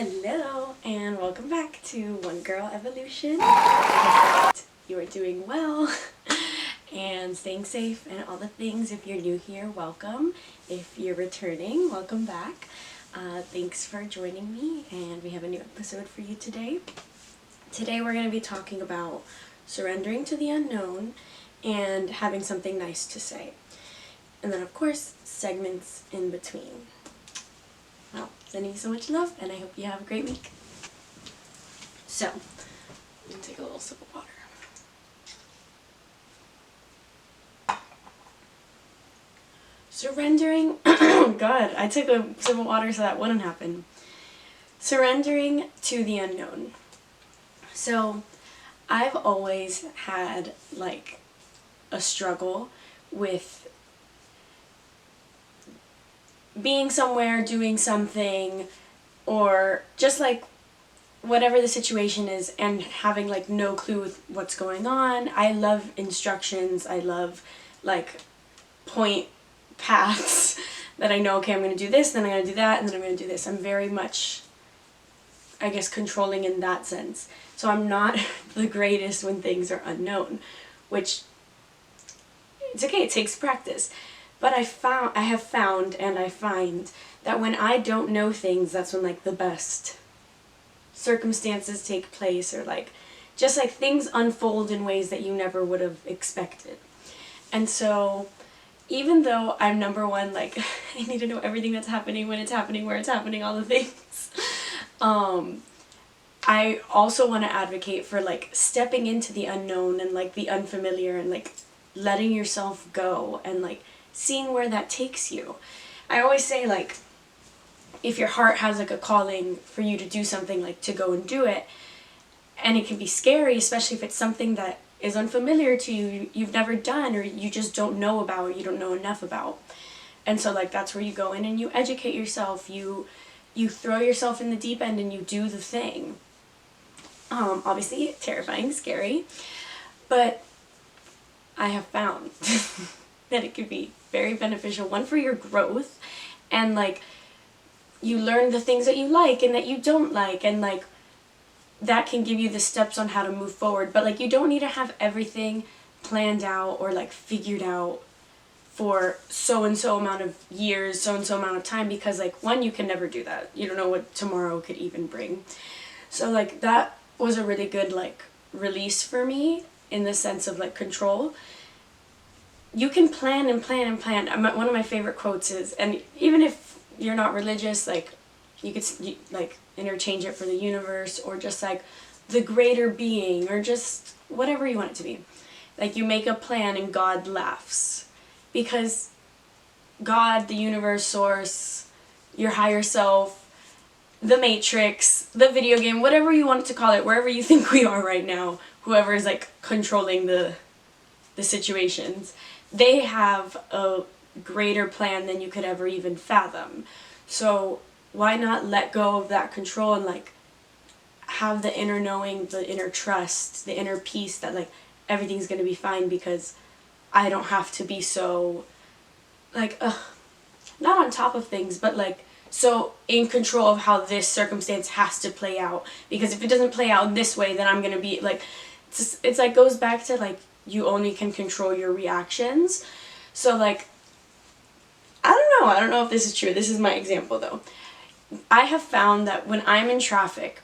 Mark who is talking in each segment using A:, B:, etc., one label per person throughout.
A: Hello and welcome back to One Girl Evolution. I hope that you are doing well and staying safe and all the things. If you're new here, welcome. If you're returning, welcome back. Thanks for joining me, and we have a new episode for you today. Today we're going to be talking about surrendering to the unknown and having something nice to say. And then of course, segments in between. Well, sending you so much love, and I hope you have a great week. So, I'm going to take a little sip of water. Surrendering, oh god, I took a sip of water so that wouldn't happen. Surrendering to the unknown. So, I've always had, a struggle with being somewhere, doing something, or just whatever the situation is, and having no clue with what's going on. I love instructions. I love point paths that I know, okay, I'm going to do this, then I'm going to do that, and then I'm going to do this. I'm very much, I guess, controlling in that sense. So I'm not the greatest when things are unknown, which it's okay, it takes practice. But I have found and I find that when I don't know things, that's when the best circumstances take place, or just things unfold in ways that you never would have expected. And so even though I'm number one, I need to know everything that's happening, when it's happening, where it's happening, all the things, I also want to advocate for stepping into the unknown and the unfamiliar, and letting yourself go, and seeing where that takes you. I always say, if your heart has a calling for you to do something, to go and do it, and it can be scary, especially if it's something that is unfamiliar to you, you've never done, or you just don't know about, or you don't know enough about. And so that's where you go in and you educate yourself, you throw yourself in the deep end and you do the thing. Obviously terrifying, scary, but I have found that it could be very beneficial, one, for your growth, and you learn the things that you like and that you don't like, and that can give you the steps on how to move forward. But you don't need to have everything planned out or figured out for so and so amount of years, so and so amount of time, because one, you can never do that. You don't know what tomorrow could even bring. So that was a really good release for me, in the sense of control. You can plan and plan and plan. One of my favorite quotes is, and even if you're not religious, you could interchange it for the universe, or just the greater being, or just whatever you want it to be. You make a plan and God laughs, because God, the universe, source, your higher self, the Matrix, the video game, whatever you want to call it, wherever you think we are right now, whoever is controlling the situations, they have a greater plan than you could ever even fathom. So why not let go of that control and have the inner knowing, the inner trust, the inner peace that everything's gonna be fine, because I don't have to be so not on top of things, but so in control of how this circumstance has to play out, because if it doesn't play out this way, then I'm gonna be it's goes back to you only can control your reactions. So I don't know if this is true. This is my example though. I have found that when I'm in traffic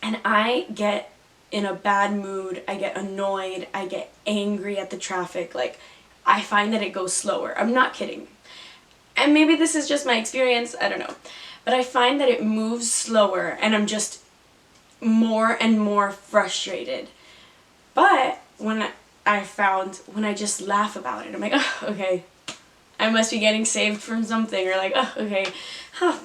A: and I get in a bad mood, I get annoyed, I get angry at the traffic, I find that it goes slower. I'm not kidding. And maybe this is just my experience, I don't know. But I find that it moves slower, and I'm just more and more frustrated. But when I just laugh about it, I'm oh, okay, I must be getting saved from something, or oh, okay,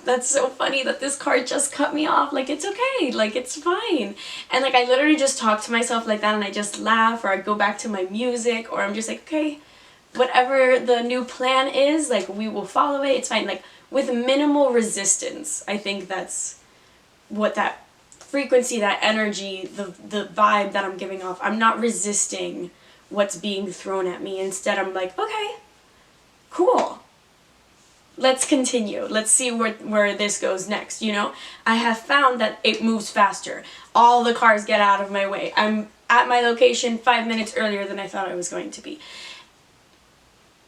A: that's so funny that this car just cut me off, it's okay, it's fine. And I literally just talk to myself like that, and I just laugh, or I go back to my music, or I'm just okay, whatever the new plan is, we will follow it, it's fine, with minimal resistance. I think that's what that frequency, that energy, the vibe that I'm giving off. I'm not resisting what's being thrown at me. Instead, I'm okay, cool. let's continue. Let's see where this goes next, you know? I have found that it moves faster. All the cars get out of my way. I'm at my location 5 minutes earlier than I thought I was going to be.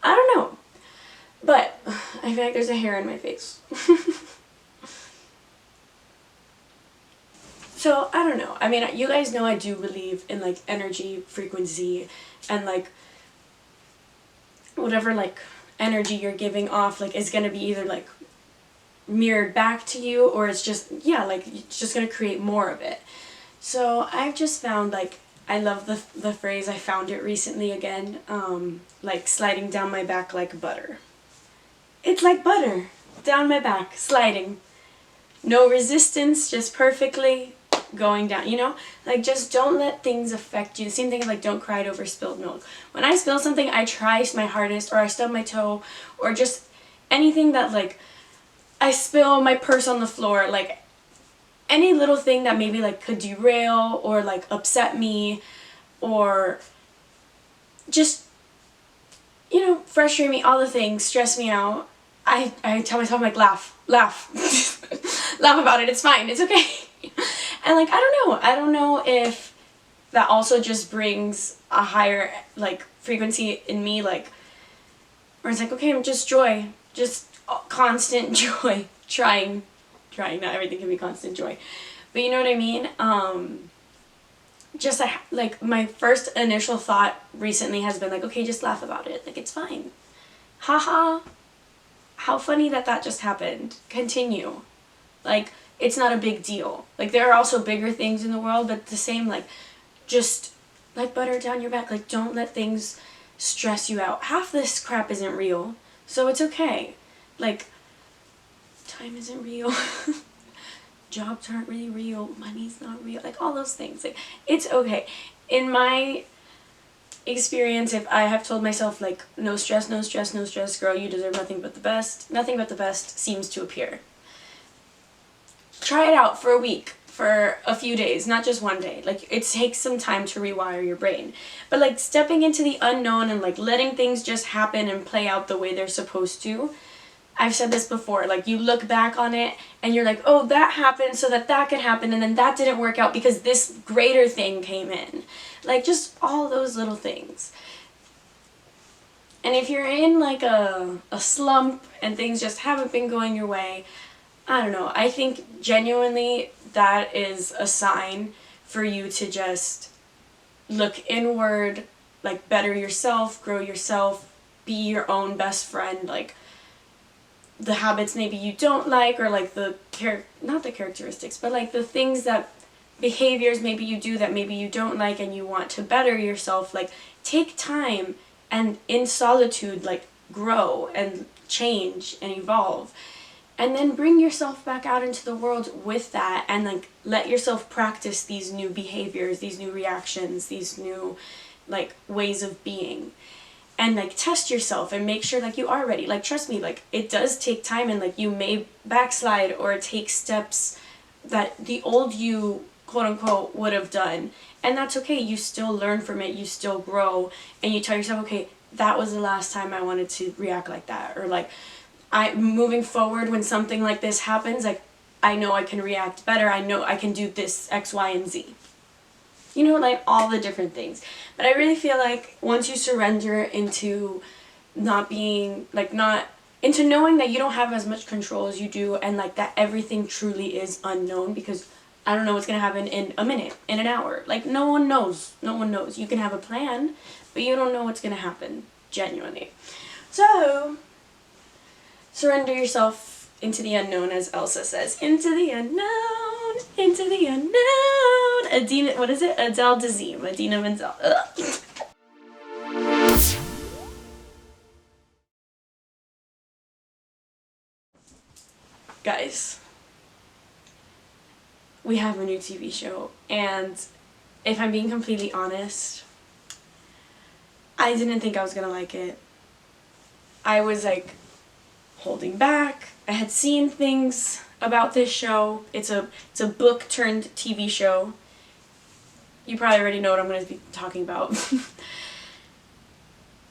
A: I don't know. But I feel like there's a hair in my face. So, I don't know. I mean, you guys know I do believe in, like, energy, frequency, and, like, whatever, like, energy you're giving off, like, is gonna be either, like, mirrored back to you, or it's just, yeah, like, it's just gonna create more of it. So, I've just found, like, I love the phrase, I found it recently again, like, sliding down my back like butter. It's like butter, down my back, sliding. No resistance, just perfectly going down, you know? Like, just don't let things affect you. The same thing as, like, don't cry over spilled milk. When I spill something, I try my hardest, or I stub my toe, or just anything that, like, I spill my purse on the floor, like, any little thing that maybe, like, could derail, or, like, upset me, or just, you know, frustrate me, all the things, stress me out. I tell myself, like, laugh. Laugh about it, it's fine, it's okay. And, like, I don't know if that also just brings a higher, like, frequency in me, like, where it's like, okay, I'm just joy, just constant joy, trying, not everything can be constant joy, but you know what I mean? Just, like, my first initial thought recently has been, like, okay, just laugh about it, like, it's fine. Haha, how funny that just happened. Continue. Like, it's not a big deal. Like, there are also bigger things in the world, but the same, like, just, like, butter down your back. Like, don't let things stress you out. Half this crap isn't real, so it's okay. Like, time isn't real. Jobs aren't really real. Money's not real. Like, all those things. Like, it's okay. In my experience, if I have told myself, like, no stress, no stress, no stress, girl, you deserve nothing but the best, nothing but the best seems to appear. Try it out for a week, for a few days, not just one day. Like, it takes some time to rewire your brain. But, like, stepping into the unknown and, like, letting things just happen and play out the way they're supposed to. I've said this before, like, you look back on it and you're like, oh, that happened so that could happen, and then that didn't work out because this greater thing came in. Like, just all those little things. And if you're in, like, a slump and things just haven't been going your way, I don't know, I think genuinely that is a sign for you to just look inward, like, better yourself, grow yourself, be your own best friend, like, the habits maybe you don't like, or, like, not the characteristics, but, like, the things that, behaviors maybe you do that maybe you don't like and you want to better yourself, like, take time and in solitude, like, grow and change and evolve. And then bring yourself back out into the world with that, and, like, let yourself practice these new behaviors, these new reactions, these new, like, ways of being. And, like, test yourself and make sure, like, you are ready. Like, trust me, like, it does take time, and, like, you may backslide or take steps that the old you, quote unquote, would have done. And that's okay. You still learn from it. You still grow. And you tell yourself, okay, that was the last time I wanted to react like that. Or, like, moving forward, when something like this happens, like, I know I can react better. I know I can do this X, Y, and Z. You know, like, all the different things. But I really feel like once you surrender into not being, like, into knowing that you don't have as much control as you do, and, like, that everything truly is unknown, because I don't know what's going to happen in a minute, in an hour. Like, no one knows. No one knows. You can have a plan, but you don't know what's going to happen, genuinely. So, surrender yourself into the unknown, as Elsa says. Into the unknown, into the unknown. Adina, what is it? Adele Dazeem. Idina Menzel. Guys, we have a new TV show, and if I'm being completely honest, I didn't think I was gonna like it. I was, like, holding back. I had seen things about this show. It's a book turned TV show. You probably already know what I'm going to be talking about.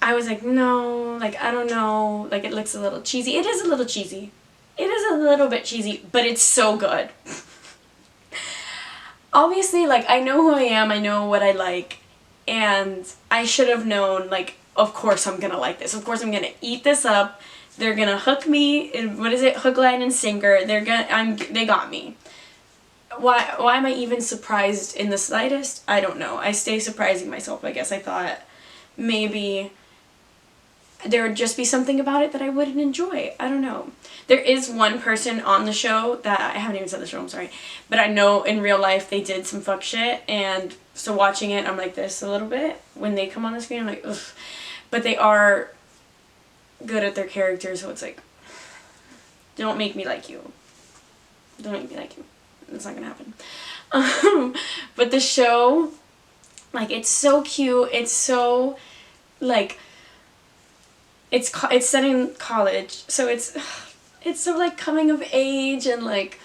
A: I was like, no, like, I don't know, like, it looks a little cheesy. It is a little cheesy. It is a little bit cheesy, but it's so good. Obviously, like, I know who I am, I know what I like, and I should have known, like, of course I'm gonna like this. Of course I'm gonna eat this up. They're gonna hook me, what is it, hook, line, and sinker. They got me. Why am I even surprised in the slightest? I don't know. I stay surprising myself, I guess. I thought maybe there would just be something about it that I wouldn't enjoy. I don't know. There is one person on the show that, I haven't even said the show, I'm sorry, but I know in real life they did some fuck shit, and so watching it, I'm like this a little bit. When they come on the screen, I'm like, ugh. But they are good at their characters, so it's like, don't make me like you. Don't make me like you. It's not gonna happen. But the show, like, it's so cute. It's so, like, it's set in college, so it's so, like, coming of age and, like,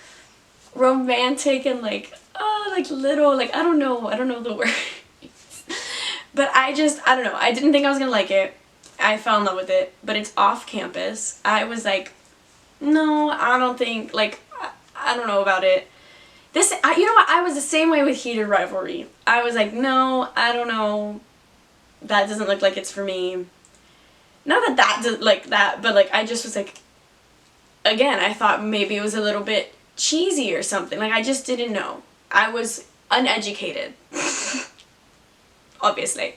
A: romantic and, like, oh, like, little, like, I don't know the words. But I don't know, I didn't think I was gonna like it. I fell in love with it, but it's off campus. I was like, no, I don't think, like, I don't know about it. You know what, I was the same way with Heated Rivalry. I was like, no, I don't know, that doesn't look like it's for me. Not that does, like, that, but, like, I just was like, again, I thought maybe it was a little bit cheesy or something. Like, I just didn't know. I was uneducated. Obviously.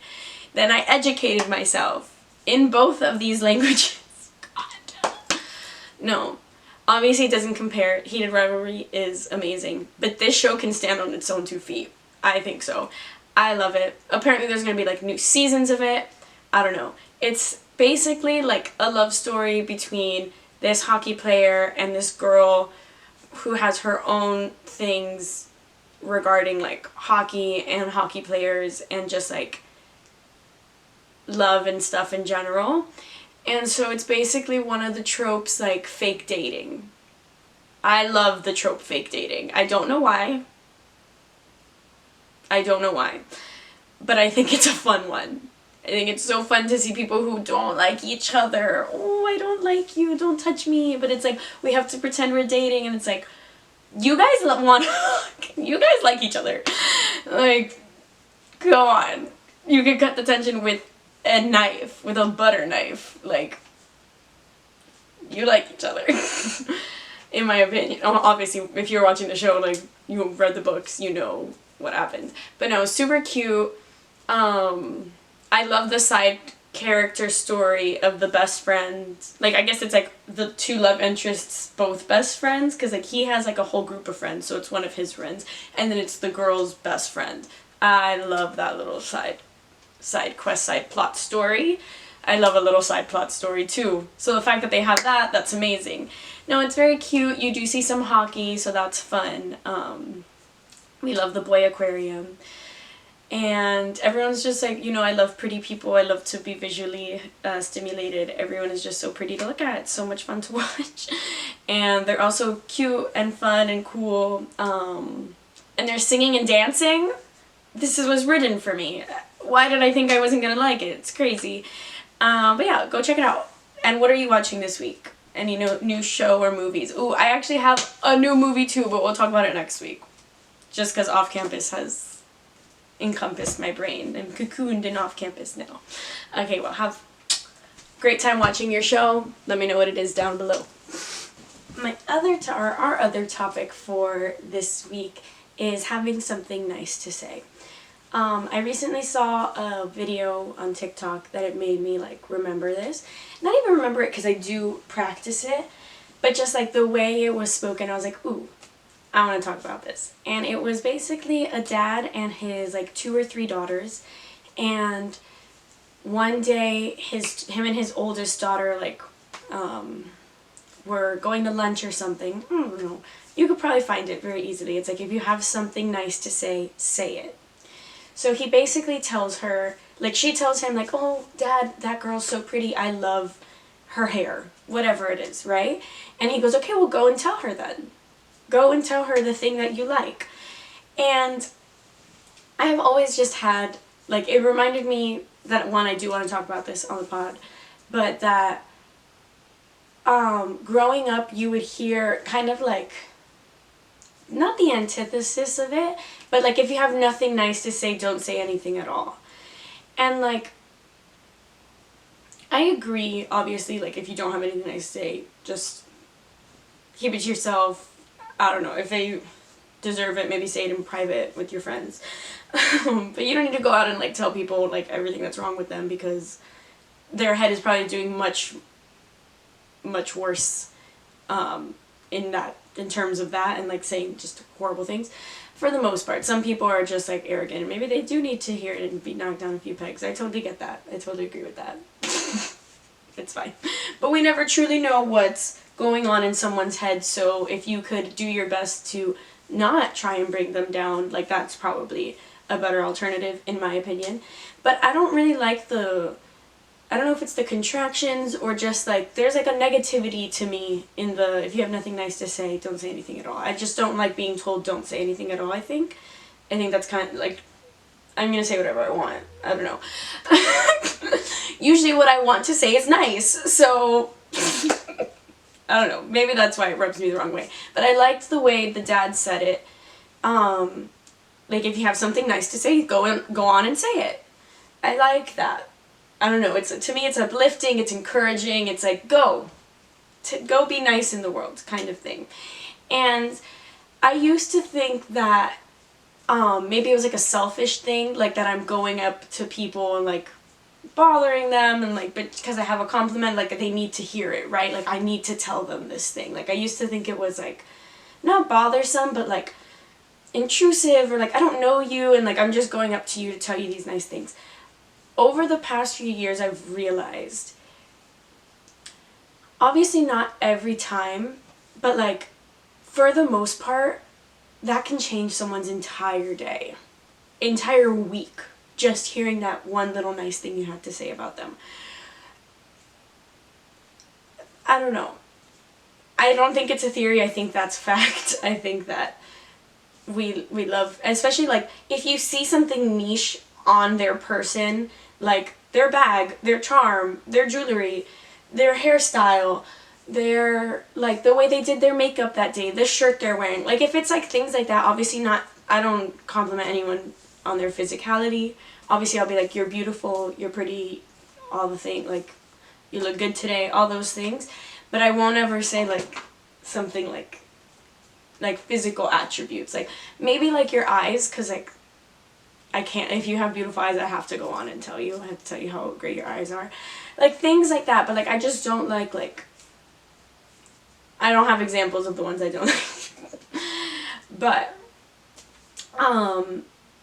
A: Then I educated myself in both of these languages. God. No. Obviously it doesn't compare. Heated Rivalry is amazing. But this show can stand on its own 2 feet. I think so. I love it. Apparently there's going to be, like, new seasons of it. I don't know. It's basically like a love story between this hockey player and this girl who has her own things regarding, like, hockey and hockey players and just, like, love and stuff in general. And so it's basically one of the tropes, like, fake dating. I love the trope fake dating. I don't know why. But I think it's a fun one. I think it's so fun to see people who don't like each other. Oh, I don't like you, don't touch me. But it's like, we have to pretend we're dating, and it's like, you guys you guys like each other. Like, go on. You can cut the tension with a knife, with a butter knife. Like, you like each other. In my opinion. Obviously, if you're watching the show, like, you've read the books, you know what happened. But no, super cute. I love the side character story of the best friend. Like, I guess it's like the 2 love interests, both best friends, because, like, he has, like, a whole group of friends, so it's one of his friends, and then it's the girl's best friend. I love that little side quest, side plot story. I love a little side plot story too. So the fact that they have that, that's amazing. No, it's very cute. You do see some hockey, so that's fun. We love the boy aquarium. And everyone's just like, you know, I love pretty people. I love to be visually stimulated. Everyone is just so pretty to look at. It's so much fun to watch. And they're also cute and fun and cool. And they're singing and dancing. This was written for me. Why did I think I wasn't going to like it? It's crazy. But yeah, go check it out. And what are you watching this week? Any new show or movies? Ooh, I actually have a new movie too, but we'll talk about it next week. Just because Off Campus has encompassed my brain and cocooned in Off Campus now. Okay, well, have a great time watching your show. Let me know what it is down below. Our other topic for this week is having something nice to say. I recently saw a video on TikTok that it made me, like, remember this. Not even remember it because I do practice it, but just, like, the way it was spoken, I was like, ooh, I want to talk about this. And it was basically a dad and his, like, 2 or 3 daughters, and one day him and his oldest daughter, like, were going to lunch or something. I don't know. You could probably find it very easily. It's like, if you have something nice to say, say it. So he basically tells her, like, she tells him, like, oh, Dad, that girl's so pretty, I love her hair, whatever it is, right? And he goes, okay, well, go and tell her then. Go and tell her the thing that you like. And I have always just had like, it reminded me that, one, I do want to talk about this on the pod, but that growing up you would hear kind of like, not the antithesis of it, but like, if you have nothing nice to say, don't say anything at all. And like, I agree, obviously, like, if you don't have anything nice to say, just keep it to yourself. I don't know, if they deserve it, maybe say it in private with your friends. But you don't need to go out and like tell people like everything that's wrong with them, because their head is probably doing much worse in terms of that, and like saying just horrible things. For the most part, some people are just like arrogant, and maybe they do need to hear it and be knocked down a few pegs. I totally get that. I totally agree with that. It's fine. But we never truly know what's going on in someone's head, so if you could do your best to not try and bring them down, like, that's probably a better alternative, in my opinion. But I don't really like I don't know if it's the contractions or just like, there's like a negativity to me in the, if you have nothing nice to say, don't say anything at all. I just don't like being told don't say anything at all, I think. I think that's kind of like, I'm gonna say whatever I want. I don't know. Usually what I want to say is nice, so I don't know. Maybe that's why it rubs me the wrong way. But I liked the way the dad said it. Like, if you have something nice to say, go on and say it. I like that. I don't know. To me, it's uplifting. It's encouraging. It's like, go be nice in the world, kind of thing. And I used to think that maybe it was like a selfish thing, like that I'm going up to people and like bothering them, and like, but because I have a compliment, like they need to hear it, right? Like, I need to tell them this thing. Like, I used to think it was like not bothersome, but like intrusive, or like, I don't know you, and like, I'm just going up to you to tell you these nice things. Over the past few years, I've realized, obviously not every time, but like, for the most part, that can change someone's entire day, entire week, just hearing that one little nice thing you had to say about them. I don't know. I don't think it's a theory. I think that's fact. I think that we love, especially like, if you see something niche on their person, like their bag, their charm, their jewelry, their hairstyle, their, like, the way they did their makeup that day, the shirt they're wearing, like, if it's like things like that, obviously not, I don't compliment anyone on their physicality. Obviously I'll be like, you're beautiful, you're pretty, all the things, like, you look good today, all those things. But I won't ever say like something like physical attributes, like maybe like your eyes, because like, I can't, if you have beautiful eyes, I have to go on and tell you, I have to tell you how great your eyes are, like things like that. But like, I just don't like I don't have examples of the ones I don't like. But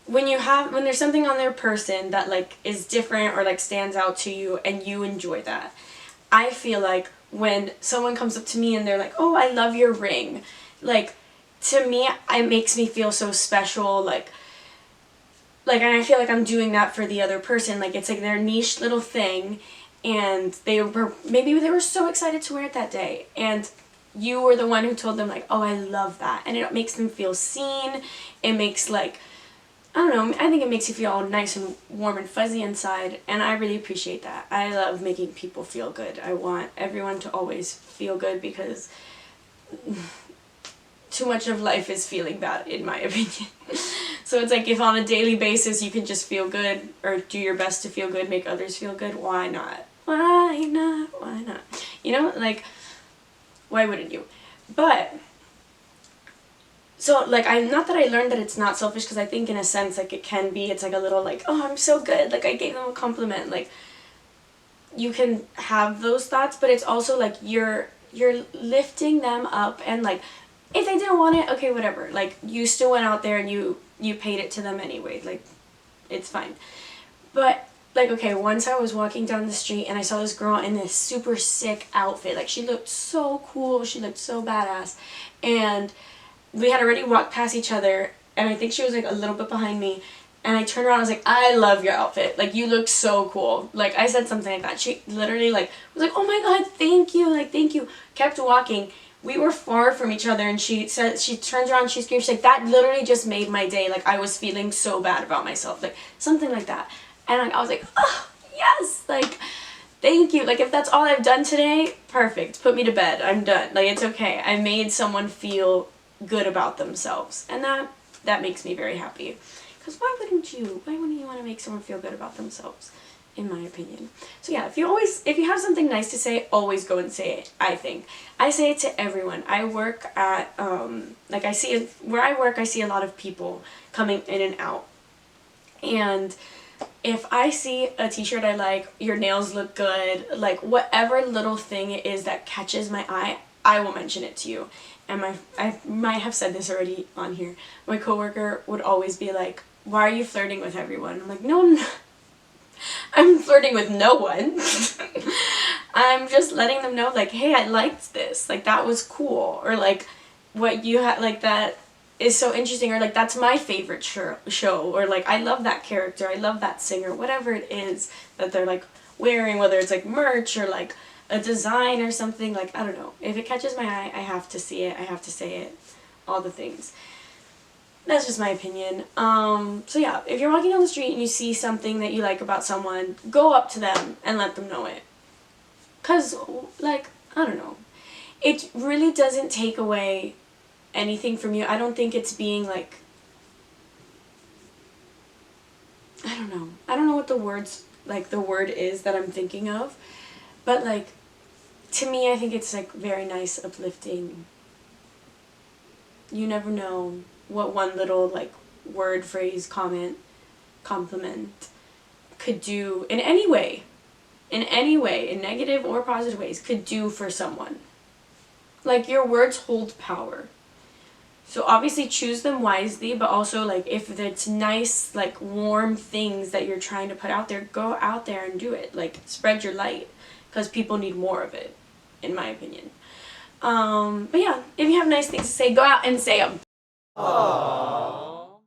A: when there's something on their person that like is different or like stands out to you and you enjoy that, I feel like when someone comes up to me and they're like, oh, I love your ring, like, to me, it makes me feel so special, like, and I feel like I'm doing that for the other person. Like, it's like their niche little thing, and maybe they were so excited to wear it that day, and you were the one who told them like, oh, I love that, and it makes them feel seen. It makes, like, I don't know, I think it makes you feel all nice and warm and fuzzy inside, and I really appreciate that. I love making people feel good. I want everyone to always feel good, because too much of life is feeling bad, in my opinion. So it's like, if on a daily basis you can just feel good, or do your best to feel good, make others feel good, why not? Why not? Why not? You know, like, why wouldn't you? But, so, like, not that I learned that it's not selfish, because I think in a sense, like, it can be. It's like a little, like, oh, I'm so good, like, I gave them a compliment. Like, you can have those thoughts, but it's also like, you're lifting them up, and like, if they didn't want it, okay, whatever. Like, you still went out there and you paid it to them anyway. Like, it's fine. But, like, okay, once I was walking down the street and I saw this girl in this super sick outfit. Like, she looked so cool. She looked so badass. And we had already walked past each other, and I think she was like a little bit behind me. And I turned around, I was like, I love your outfit. Like, you look so cool. Like, I said something like that. She literally, like, was like, oh my god, thank you. Like, thank you. Kept walking. we were far from each other, and she said, she turns around, she screams, she's like, that literally just made my day. Like, I was feeling so bad about myself, like something like that. And I was like, oh yes, like thank you. Like, if that's all I've done today, perfect, put me to bed, I'm done. Like, it's okay, I made someone feel good about themselves, and that makes me very happy. Because why wouldn't you want to make someone feel good about themselves, in my opinion? So yeah, if you have something nice to say, always go and say it. I say it to everyone. I work at like, where I work, I see a lot of people coming in and out, and if I see a t-shirt I like, your nails look good, like whatever little thing it is that catches my eye, I will mention it to you. And I might have said this already on here, my coworker would always be like, why are you flirting with everyone? I'm like, no, I'm not. I'm flirting with no one. I'm just letting them know, like, hey, I liked this, like, that was cool, or like, what you had, like, that is so interesting, or like, that's my favorite show, or like, I love that character, I love that singer, whatever it is that they're like wearing, whether it's like merch or like a design or something, like, I don't know, if it catches my eye, I have to see it, I have to say it, all the things. That's just my opinion. So yeah, if you're walking down the street and you see something that you like about someone, go up to them and let them know it. Cause, like, I don't know, it really doesn't take away anything from you. I don't think it's being like, I don't know what the word is that I'm thinking of, but like, to me, I think it's like very nice, uplifting. You never know what one little like word, phrase, comment, compliment could do in any way, in negative or positive ways, could do for someone. Like, your words hold power. So obviously choose them wisely, but also, like, if it's nice, like, warm things that you're trying to put out there, go out there and do it. Like, spread your light, because people need more of it, in my opinion. But yeah, if you have nice things to say, go out and say them. Aww.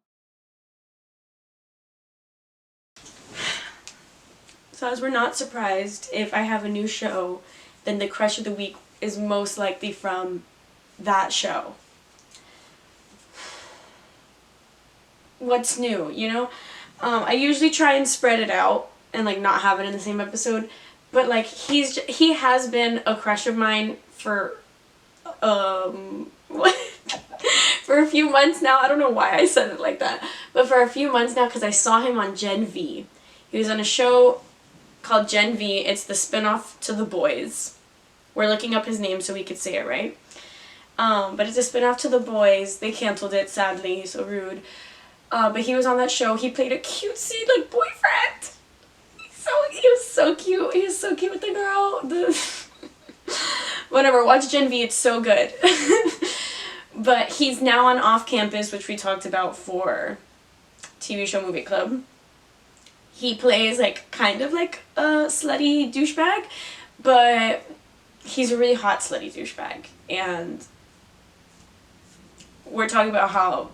A: So as we're not surprised, if I have a new show, then the crush of the week is most likely from that show. What's new, you know? I usually try and spread it out and like not have it in the same episode, but like he has been a crush of mine for for a few months now. I don't know why I said it like that, but for a few months now, because I saw him on Gen V. He was on a show called Gen V. It's the spinoff to The Boys. We're looking up his name so we could say it right. But it's a spinoff to The Boys. They canceled it, sadly, so rude. But he was on that show. He played a cutesy, like, boyfriend. He was so cute. He was so cute with the girl. Whatever, watch Gen V, it's so good. But he's now on Off Campus, which we talked about for TV Show Movie Club. He plays, like, kind of like a slutty douchebag, but he's a really hot slutty douchebag. And we're talking about how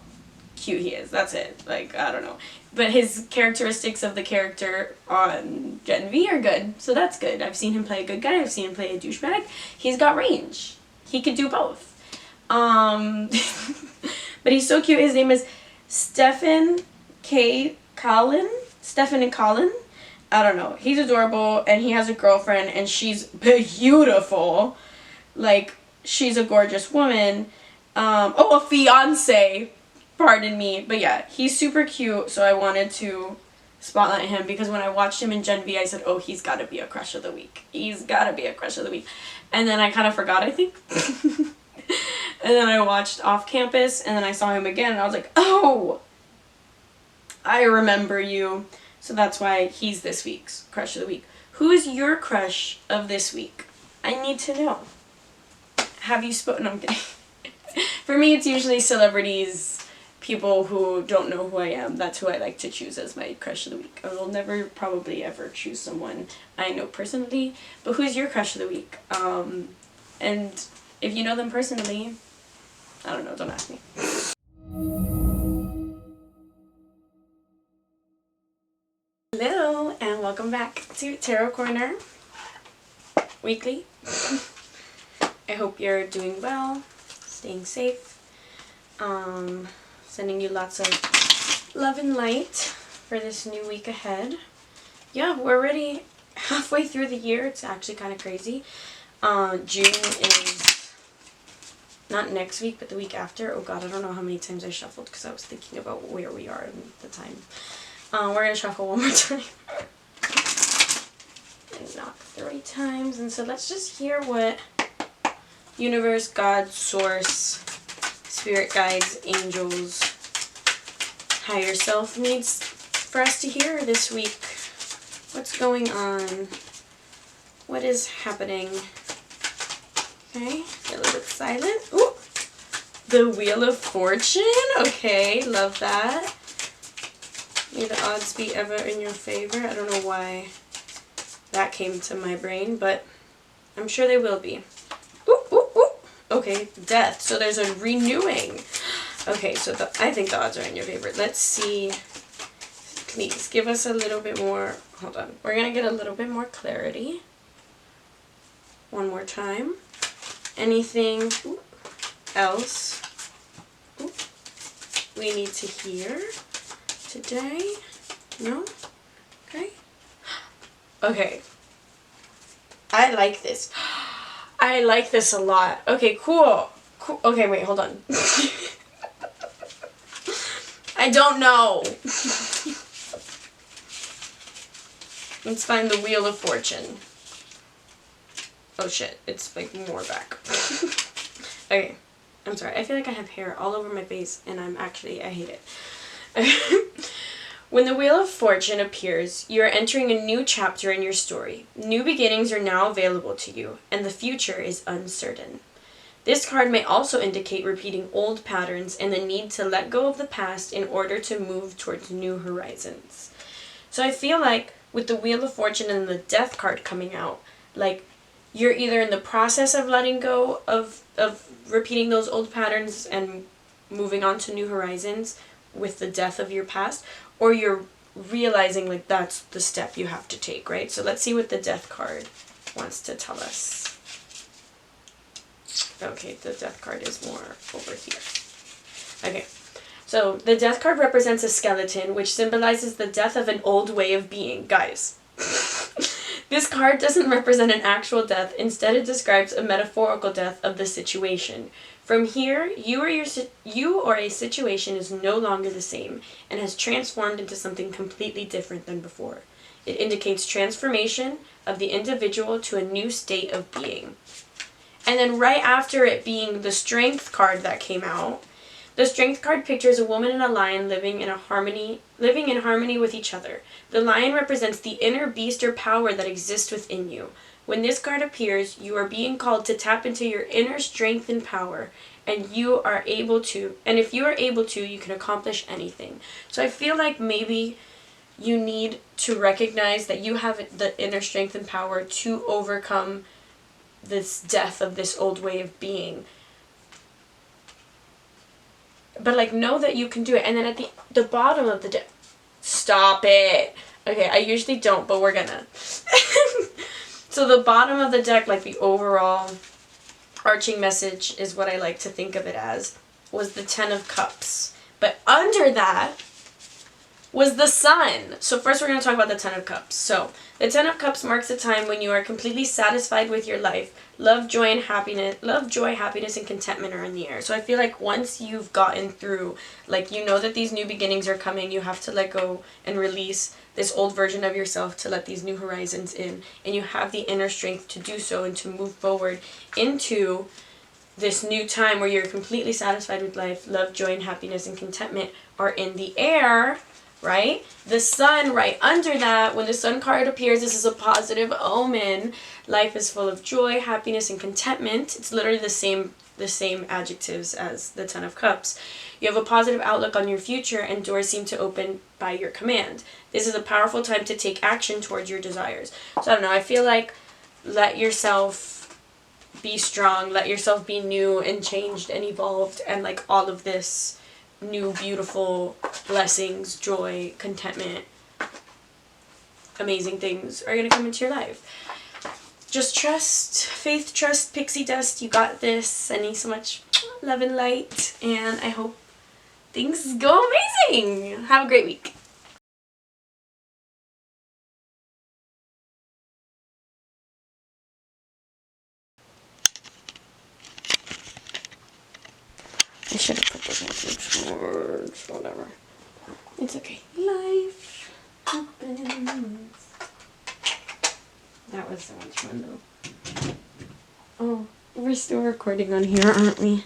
A: cute he is. That's it. Like, I don't know. But his characteristics of the character on Gen V are good, so that's good. I've seen him play a good guy. I've seen him play a douchebag. He's got range. He could do both. But he's so cute. His name is Stephen K. Collin. Stephen and Colin. I don't know. He's adorable, and he has a girlfriend, and she's beautiful. Like, she's a gorgeous woman. A fiance. Pardon me. But yeah, he's super cute, so I wanted to spotlight him, because when I watched him in Gen V, I said, oh, he's got to be a crush of the week. He's got to be a crush of the week. And then I kind of forgot, I think. And then I watched Off Campus, and then I saw him again, and I was like, oh, I remember you. So that's why he's this week's crush of the week. Who is your crush of this week? I need to know. Have you spoken? No, I'm kidding. For me, it's usually celebrities, people who don't know who I am. That's who I like to choose as my crush of the week. I will never, probably ever choose someone I know personally. But who's your crush of the week? And if you know them personally, I don't know, don't ask me. Hello, and welcome back to Tarot Corner Weekly. I hope you're doing well, staying safe, sending you lots of love and light for this new week ahead. Yeah, we're already halfway through the year. It's actually kind of crazy. June is not next week, but the week after. Oh god, I don't know how many times I shuffled because I was thinking about where we are in the time. We're going to shuffle one more time. And knock 3 times. And so let's just hear what universe, God, source, spirit guides, angels, higher self needs for us to hear this week. What's going on? What is happening? Okay, get a little bit silent. Ooh, the Wheel of Fortune. Okay, love that. May the odds be ever in your favor. I don't know why that came to my brain, but I'm sure they will be. Ooh, ooh, ooh. Okay, death. So there's a renewing. Okay, so I think the odds are in your favor. Let's see. Please give us a little bit more. Hold on. We're going to get a little bit more clarity. One more time. Anything else we need to hear today? No? Okay. Okay. I like this. I like this a lot. Okay, cool. Cool. Okay, wait, hold on. I don't know. Let's find the Wheel of Fortune. Oh shit, it's like more back. Okay, I'm sorry. I feel like I have hair all over my face and I hate it. When the Wheel of Fortune appears, you are entering a new chapter in your story. New beginnings are now available to you, and the future is uncertain. This card may also indicate repeating old patterns and the need to let go of the past in order to move towards new horizons. So I feel like with the Wheel of Fortune and the Death card coming out, like, you're either in the process of letting go of repeating those old patterns and moving on to new horizons with the death of your past, or you're realizing like that's the step you have to take, right? So let's see what the Death card wants to tell us. Okay, the Death card is more over here. Okay, so the Death card represents a skeleton, which symbolizes the death of an old way of being. Guys. This card doesn't represent an actual death. Instead, it describes a metaphorical death of the situation. From here, you or a situation is no longer the same and has transformed into something completely different than before. It indicates transformation of the individual to a new state of being. And then right after it being the Strength card that came out, the Strength card pictures a woman and a lion living in harmony with each other. The lion represents the inner beast or power that exists within you. When this card appears, you are being called to tap into your inner strength and power, and if you are able to, you can accomplish anything. So I feel like maybe you need to recognize that you have the inner strength and power to overcome this death of this old way of being. But like, know that you can do it. And then at the bottom of the deck, stop it. Okay, I usually don't, but we're gonna. So the bottom of the deck, like the overall arching message is what I like to think of it as, was the 10 of Cups. But under that was the Sun. So first we're going to talk about the 10 of Cups. So the 10 of Cups marks a time when you are completely satisfied with your life. Love, joy, happiness, and contentment are in the air. So I feel like once you've gotten through, like, you know that these new beginnings are coming, you have to let go and release this old version of yourself to let these new horizons in. And you have the inner strength to do so and to move forward into this new time where you're completely satisfied with life. Love, joy, and happiness and contentment are in the air. Right? The Sun right under that, when the Sun card appears, this is a positive omen. Life is full of joy, happiness, and contentment. It's literally the same adjectives as the 10 of Cups. You have a positive outlook on your future, and doors seem to open by your command. This is a powerful time to take action towards your desires. So I don't know, I feel like let yourself be strong, let yourself be new and changed and evolved, and like all of this new beautiful blessings, joy, contentment, amazing things are going to come into your life. just trust, faith, trust, pixie dust, you got this. Sending you so much love and light, and I hope things go amazing. Have a great week. I should have put this message words, whatever. It's okay. Life happens. That was so much fun though. Oh, we're still recording on here, aren't we?